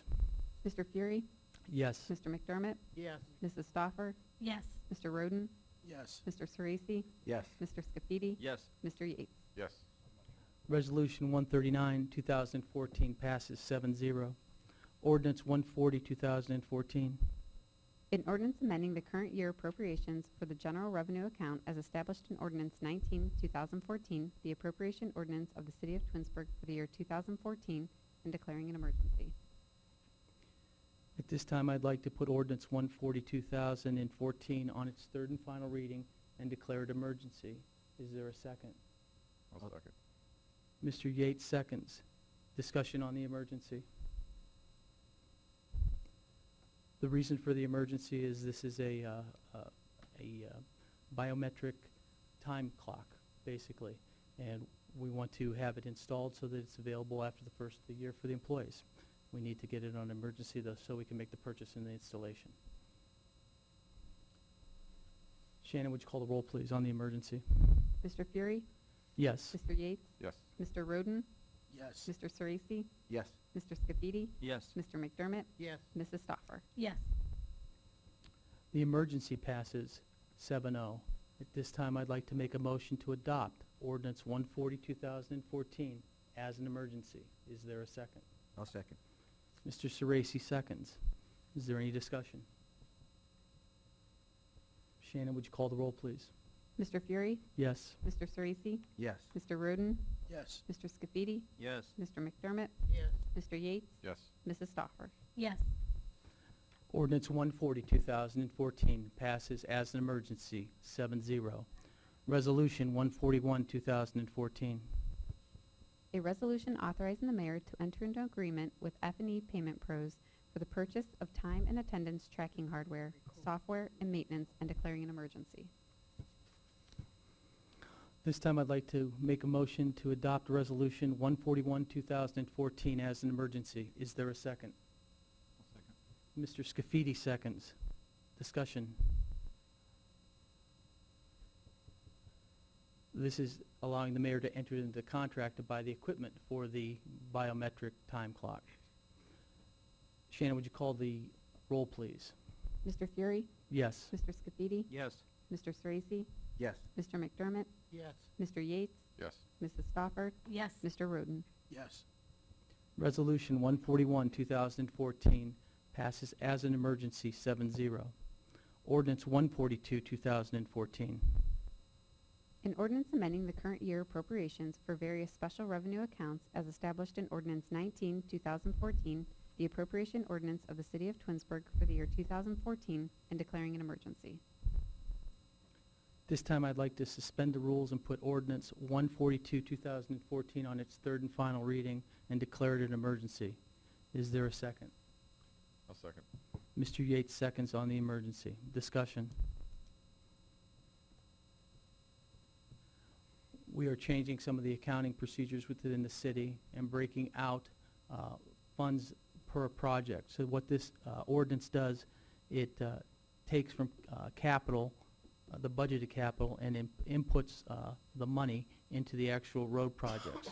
Mr. Fury? Yes. Mr. McDermott? Yes. Mrs. Stoffer? Yes. Mr. Roden? Yes. Mr. Sorese? Yes. Mr. Scafidi? Yes. Mr. Yates? Yes. Resolution 139, 2014 passes 7-0. Ordinance 140, 2014. An ordinance amending the current year appropriations for the general revenue account as established in Ordinance 19, 2014, the appropriation ordinance of the City of Twinsburg for the year 2014, and declaring an emergency. At this time, I'd like to put ordinance 140, 2014 on its third and final reading and declare it emergency. Is there a second? I'll second. Mr. Yates seconds. Discussion on the emergency. The reason for the emergency is this is a biometric time clock, basically, and we want to have it installed so that it's available after the first of the year for the employees. We need to get it on emergency, though, so we can make the purchase and the installation. Shannon, would you call the roll, please, on the emergency? Mr. Fury? Yes. Mr. Yates? Yes. Mr. Roden? Yes. Mr. Sorese? Yes. Mr. Scafidi? Yes. Mr. McDermott? Yes. Mrs. Stoffer? Yes. The emergency passes 7-0. At this time, I'd like to make a motion to adopt ordinance 140, 2014 as an emergency. Is there a second? I'll second. Mr. Sorese seconds. Is there any discussion? Shannon, would you call the roll, please? Mr. Fury? Yes. Mr. Sorese? Yes. Mr. Roden? Yes. Mr. Scafidi? Yes. Mr. McDermott? Yes. Mr. Yates? Yes. Mrs. Stoffer? Yes. Ordinance 140, 2014 passes as an emergency, 7-0. Resolution 141, 2014. A resolution authorizing the mayor to enter into agreement with F&E Payment Pros for the purchase of time and attendance tracking hardware, software, and maintenance, and declaring an emergency. This time I'd like to make a motion to adopt Resolution 141, 2014 as an emergency. Is there a second? I'll second. Mr. Scafidi seconds. Discussion. This is allowing the mayor to enter into the contract to buy the equipment for the biometric time clock. Shannon, would you call the roll, please? Mr. Fury? Yes. Mr. Scafidi? Yes. Mr. Sorese? Yes. Mr. McDermott? Yes. Mr. Yates? Yes. Mrs. Stofford? Yes. Mr. Roden? Yes. Resolution 141, 2014 passes as an emergency 7-0. Ordinance 142, 2014. An ordinance amending the current year appropriations for various special revenue accounts as established in Ordinance 19, 2014, the appropriation ordinance of the City of Twinsburg for the year 2014, and declaring an emergency. This time I'd like to suspend the rules and put ordinance 142, 2014 on its third and final reading and declare it an emergency. Is there a second? I'll second. Mr. Yates seconds on the emergency. Discussion. We are changing some of the accounting procedures within the city and breaking out funds per project. So what this ordinance does, it takes from capital, the budgeted capital, and inputs the money into the actual road projects.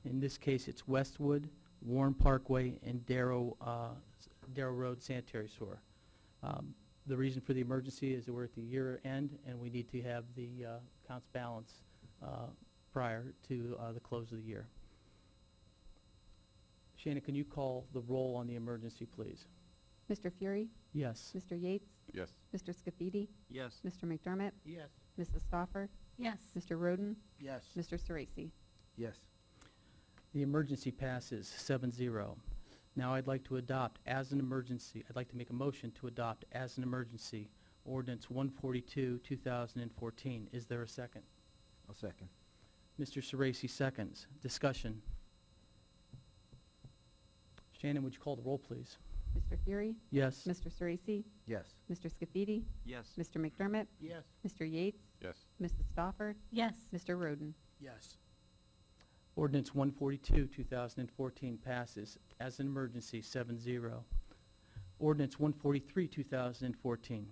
In this case, it's Westwood, Warren Parkway, and Darrow Road Sanitary Sewer. The reason for the emergency is that we're at the year end, and we need to have the accounts balance prior to the close of the year. Shannon, can you call the roll on the emergency, please? Mr. Fury? Yes. Mr. Yates? Yes. Mr. Scafidi? Yes. Mr. McDermott? Yes. Mrs. Stofford? Yes. Mr. Roden? Yes. Mr. Sorese? Yes. The emergency passes 7-0. Now I'd like to adopt as an emergency, I'd like to make a motion to adopt as an emergency ordinance 142, 2014. Is there a second? I'll second. Mr. Sorese seconds. Discussion. Shannon, would you call the roll, please? Mr. Fury? Yes. Mr. Sorese? Yes. Mr. Scafidi? Yes. Mr. McDermott? Yes. Mr. Yates? Yes. Mrs. Stofford? Yes. Mr. Roden? Yes. Ordinance 142, 2014 passes as an emergency 7-0. Ordinance 143, 2014.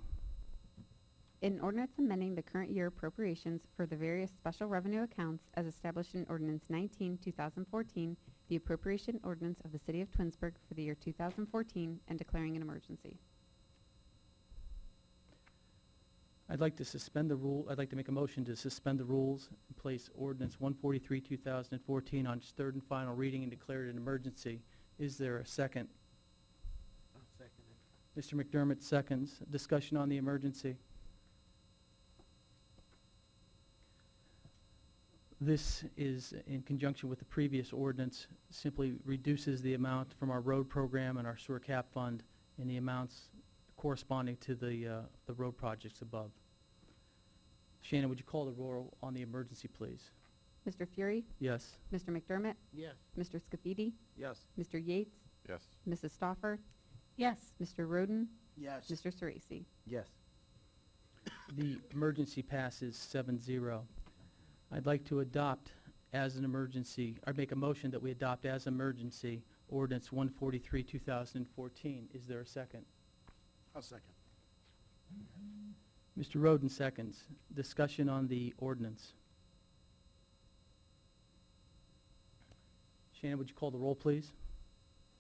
An ordinance amending the current year appropriations for the various special revenue accounts as established in Ordinance 19, 2014, the appropriation ordinance of the City of Twinsburg for the year 2014, and declaring an emergency. I'd like to suspend the rule, I'd like to make a motion to suspend the rules and place ordinance 143, 2014 on its third and final reading and declare it an emergency. Is there a second? I'll second it. Mr. McDermott seconds. Discussion on the emergency. This is in conjunction with the previous ordinance, simply reduces the amount from our road program and our sewer cap fund in the amounts corresponding to the road projects above. Shannon, would you call the roll on the emergency, please? Mr. Fury? Yes. Mr. McDermott? Yes. Mr. Scafidi? Yes. Mr. Yates? Yes. Mrs. Stofford? Yes. Mr. Roden? Yes. Mr. Sorese? Yes. The emergency passes 7-0. I'd like to adopt as an emergency, or make a motion that we adopt as emergency ordinance 143, 2014. Is there a second? I'll second. Mr. Roden seconds. Discussion on the ordinance. Shannon, would you call the roll, please?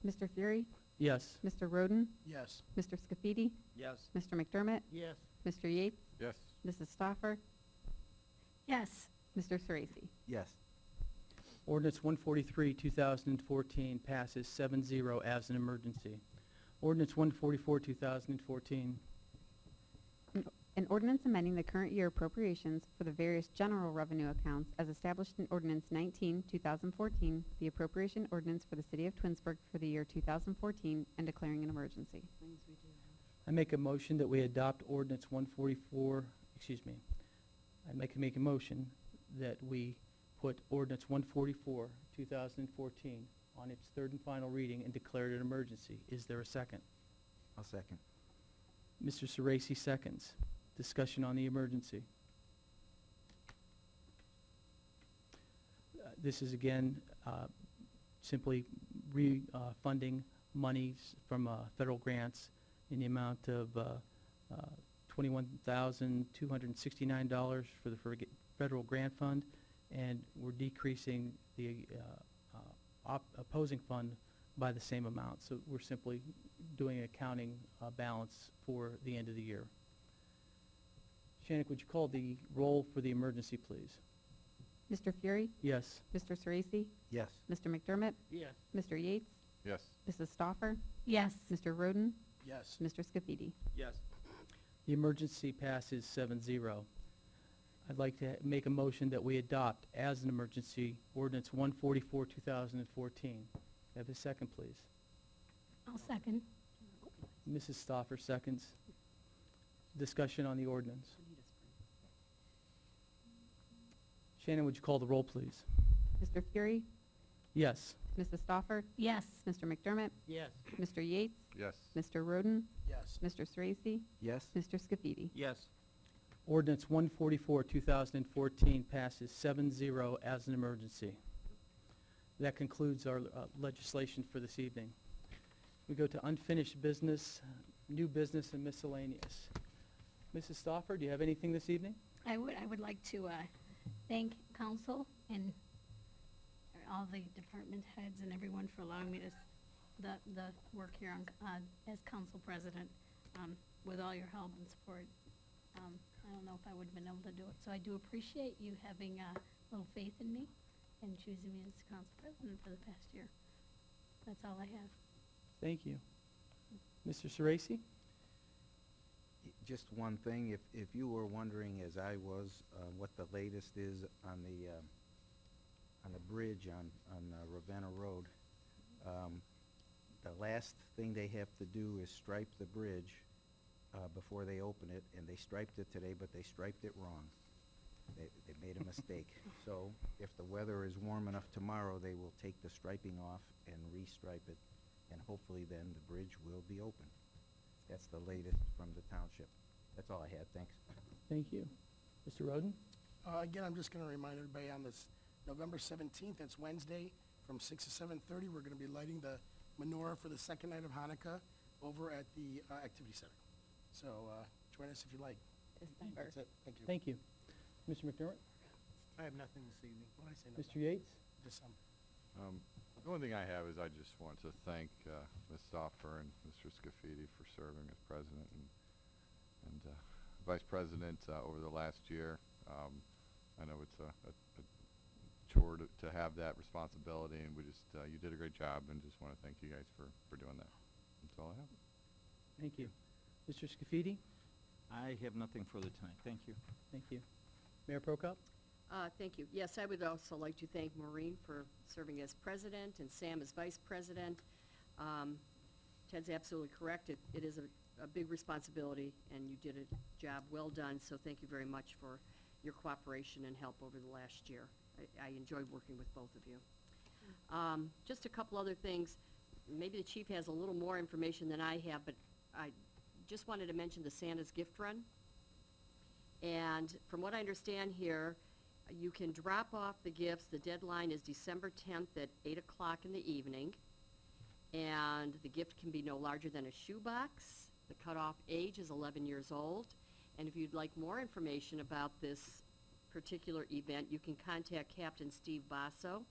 Mr. Fury? Yes. Mr. Roden? Yes. Mr. Scafidi? Yes. Mr. McDermott? Yes. Mr. Yates? Yes. Mrs. Stofford? Yes. Mr. Sorese? Yes. Ordinance 143, 2014 passes 7-0 as an emergency. Ordinance 144, 2014. An ordinance amending the current year appropriations for the various general revenue accounts as established in Ordinance 19, 2014, the appropriation ordinance for the City of Twinsburg for the year 2014, and declaring an emergency. I make a motion that we adopt ordinance 144, I'd like to make a motion that we put ordinance 144, 2014 on its third and final reading and declare it an emergency. Is there a second? I'll second. Mr. Sorese seconds. Discussion on the emergency. This is again simply refunding monies from federal grants in the amount of $21,269 for the federal grant fund, and we're decreasing the opposing fund by the same amount. So we're simply doing an accounting balance for the end of the year. Shannon, would you call the roll for the emergency, please? Mr. Fury? Yes. Mr. Sorese? Yes. Mr. McDermott? Yes. Mr. Yates? Yes. Mrs. Stoffer? Yes. Mr. Roden? Yes. Mr. Scafidi? Yes. The emergency passes 7-0. I'd like to make a motion that we adopt as an emergency ordinance 144, 2014. Have a second, please. I'll second. Mrs. Stoffer seconds. Discussion on the ordinance. Shannon, would you call the roll, please? Mr. Fury? Yes. Mrs. Stoffer? Yes. Mr. McDermott? Yes. Mr. Yates? Yes. Mr. Roden? Yes. Mr. Sorese? Yes. Mr. Scafidi? Yes. Ordinance 144, 2014 passes 7-0 as an emergency. That concludes our legislation for this evening. We go to unfinished business, new business, and miscellaneous. Mrs. Stoffer, do you have anything this evening? I would like to thank council and all the department heads and everyone for allowing me to the work here on as council president. With all your help and support, I don't know if I would have been able to do it. So I do appreciate you having a little faith in me and choosing me as council president for the past year. That's all I have. Thank you. Mr. Sorese? Just one thing, if you were wondering, as I was, what the latest is on the bridge on Ravenna Road, the last thing they have to do is stripe the bridge before they open it, and they striped it today, but they striped it wrong. They made a mistake. So if the weather is warm enough tomorrow, they will take the striping off and restripe it, and hopefully then the bridge will be open. That's the latest from the township. That's all I had. Thanks. Thank you. Mr. Roden? Again, I'm just going to remind everybody on this November 17th, that's Wednesday, from 6 to 7:30, we're going to be lighting the menorah for the second night of Hanukkah over at the Activity Center. So join us if you like. That's it. Thank you. Thank you. Mr. McDermott? I have nothing this evening. What did I say? No. Mr. Yates? Just some. The only thing I have is I just want to thank Ms. Stoffer and Mr. Scafidi for serving as president and vice president over the last year. I know it's a chore to have that responsibility, and we just you did a great job, and just want to thank you guys for doing that. That's all I have. Thank you. Mr. Scafidi? I have nothing further tonight. Thank you. Thank you. Mayor Prokop? Thank you. Yes, I would also like to thank Maureen for serving as president and Sam as vice president. Ted's absolutely correct. It is a big responsibility, and you did a job well done, so thank you very much for your cooperation and help over the last year. I enjoyed working with both of you. Just a couple other things. Maybe the chief has a little more information than I have, but I just wanted to mention the Santa's gift run. And from what I understand here, you can drop off the gifts. The deadline is December 10th at 8 o'clock in the evening. And the gift can be no larger than a shoebox. The cutoff age is 11 years old. And if you'd like more information about this particular event, you can contact Captain Steve Basso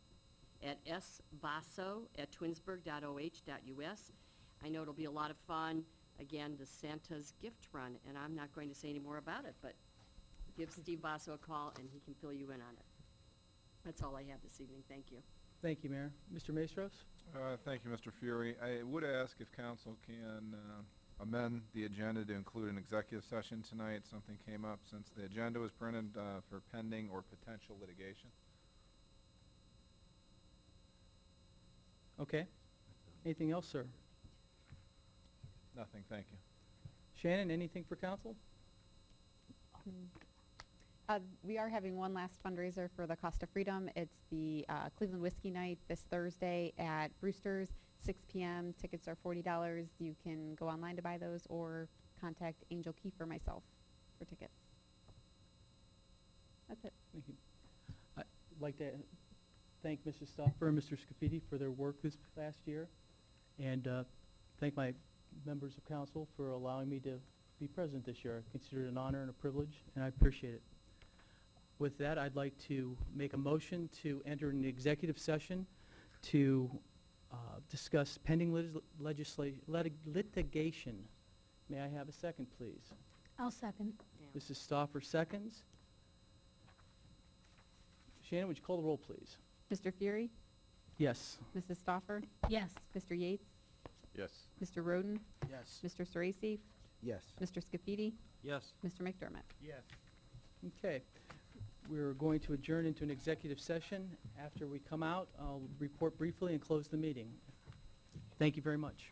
at sbasso@twinsburg.oh.us. I know it'll be a lot of fun. Again, the Santa's gift run, and I'm not going to say any more about it, but give Steve Basso a call and he can fill you in on it. That's all I have this evening. Thank you. Thank you, Mayor. Mr. Maestros? Thank you, Mr. Fury. I would ask if council can amend the agenda to include an executive session tonight. Something came up since the agenda was printed for pending or potential litigation. Okay. Anything else, sir? Nothing, thank you. Shannon, anything for council? We are having one last fundraiser for the Cost of Freedom. It's the Cleveland Whiskey Night this Thursday at Brewster's, 6 p.m. Tickets are $40. You can go online to buy those or contact Angel Keefe or myself for tickets. That's it. Thank you. I'd like to thank Mrs. Stoffer and Mr. Scafidi for their work this past year, and thank my members of council for allowing me to be president this year. I consider it an honor and a privilege, and I appreciate it. With that, I'd like to make a motion to enter an executive session to discuss pending litigation. May I have a second, please? I'll second. Mrs. Stoffer seconds. Shannon, would you call the roll, please? Mr. Fury, Yes. Mrs. Stoffer, Yes. Mr. Yates, Yes. Mr. Roden, Yes. Mr. Sorese, Yes. Mr. Scafidi, Yes. Mr. McDermott. Yes. Okay. We're going to adjourn into an executive session. After we come out, I'll report briefly and close the meeting. Thank you very much.